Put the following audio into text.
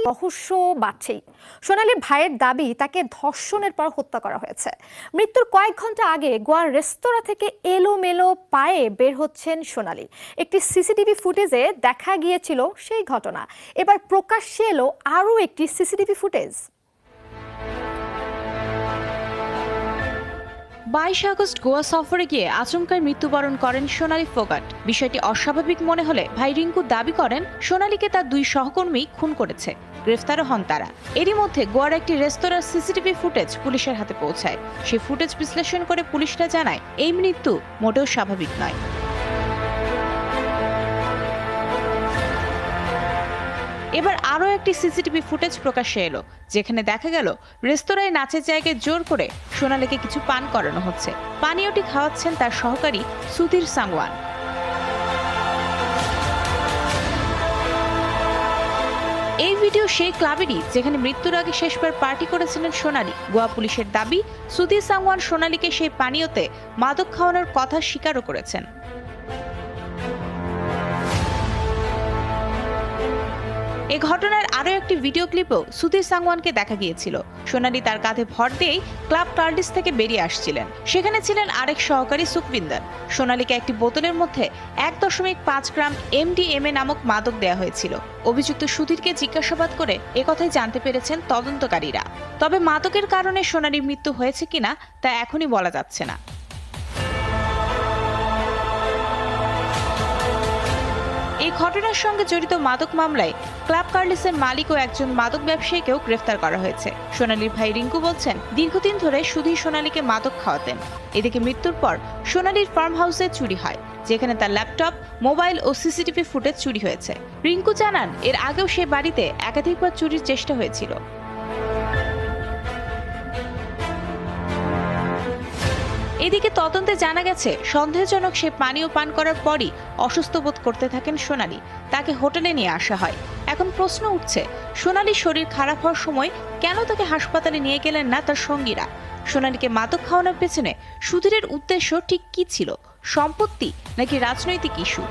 রহস্য বাড়ছেই। সোনালীর ভাইয়ের দাবি তাকে ধর্ষণের পর হত্যা করা হয়েছে। মৃত্যুর কয়েক ঘন্টা আগে গোয়ার রেস্তোরাঁ থেকে এলোমেলো পায়ে বের হচ্ছেন সোনালী। একটি সিসিটিভি ফুটেজে দেখা গিয়েছিল সেই ঘটনা। এবার প্রকাশ্যে এলো আরও একটি সিসিটিভি ফুটেজ। 22 আগস্ট গোয়া সফরে গিয়ে আচমকাই মৃত্যুবরণ করেন সোনালী ফোগাট। বিষয়টি অস্বাভাবিক মনে হলে ভাই রিঙ্কু দাবি করেন সোনালীকে তার দুই সহকর্মী খুন করেছে। গ্রেফতারও হন তারা। এরই মধ্যে গোয়ার একটি রেস্তোরাঁর সিসিটিভি ফুটেজ পুলিশের হাতে পৌঁছায়। সেই ফুটেজ বিশ্লেষণ করে পুলিশরা জানায় এই মৃত্যু মোটেও স্বাভাবিক নয়। এবার আরও একটি সিসিটিভি ফুটেজ প্রকাশ্যে এলো, যেখানে দেখা গেল রেস্তোরাঁয় নাচের জায়গায় জোর করে সোনালীকে কিছু পান করানো হচ্ছে। পানীয়টি খাওয়াচ্ছেন তার সহকারী সুধীর সাংওয়ান। এই ভিডিও সেই ক্লাবেরই যেখানে মৃত্যুর আগে শেষবার পার্টি করেছিলেন সোনালী। গোয়া পুলিশের দাবি, সুধীর সাংওয়ান সোনালীকে সেই পানীয়তে মাদক খাওয়ানোর কথা স্বীকারও করেছেন। এই ঘটনার আরও একটি ভিডিও ক্লিপেও সুধীর সাংওয়ানকে দেখা গিয়েছিল। সোনালী তার কাঁধে ভর দিয়েই ক্লাব কার্ডিস থেকে বেরিয়ে আসছিলেন। সেখানে ছিলেন আরেক সহকারী সুখবিন্দর। সোনালীকে একটি বোতলের মধ্যে 1.5 গ্রাম MDMA নামক মাদক দেওয়া হয়েছিল। অভিযুক্ত সুধীরকে জিজ্ঞাসাবাদ করে একথাই জানতে পেরেছেন তদন্তকারীরা। তবে মাদকের কারণে সোনালীর মৃত্যু হয়েছে কিনা তা এখনই বলা যাচ্ছে না। এই ঘটনার সঙ্গে জড়িত মাদক মামলায় ক্লাব কার্লিসের মালিক ও একজন মাদক ব্যবসায়ীকেও গ্রেফতার করা হয়েছে। সোনালীর ভাই রিঙ্কু বলছেন, দীর্ঘদিন ধরে সুধীর সোনালীকে মাদক খাওয়াতেন। এদিকে মৃত্যুর পর সোনালীর ফার্ম হাউসে চুরি হয়, যেখানে তার ল্যাপটপ, মোবাইল ও সিসিটিভি ফুটেজ চুরি হয়েছে। রিঙ্কু জানান, এর আগেও সে বাড়িতে একাধিকবার চুরির চেষ্টা হয়েছিল। এদিকে তদন্তে জানা গেছে, সন্দেহজনক সে পানীয় পান করার পরই অসুস্থ বোধ করতে থাকেন সোনালী। তাকে হোটেলে নিয়ে আসা হয়। এখন প্রশ্ন উঠছে, সোনালীর শরীর খারাপ হওয়ার সময় কেন তাকে হাসপাতালে নিয়ে গেলেন না তার সঙ্গীরা? সোনালীকে মাদক খাওয়ানোর পেছনে সুধীরের উদ্দেশ্য ঠিক কি ছিল? সম্পত্তি নাকি রাজনৈতিক ইস্যু?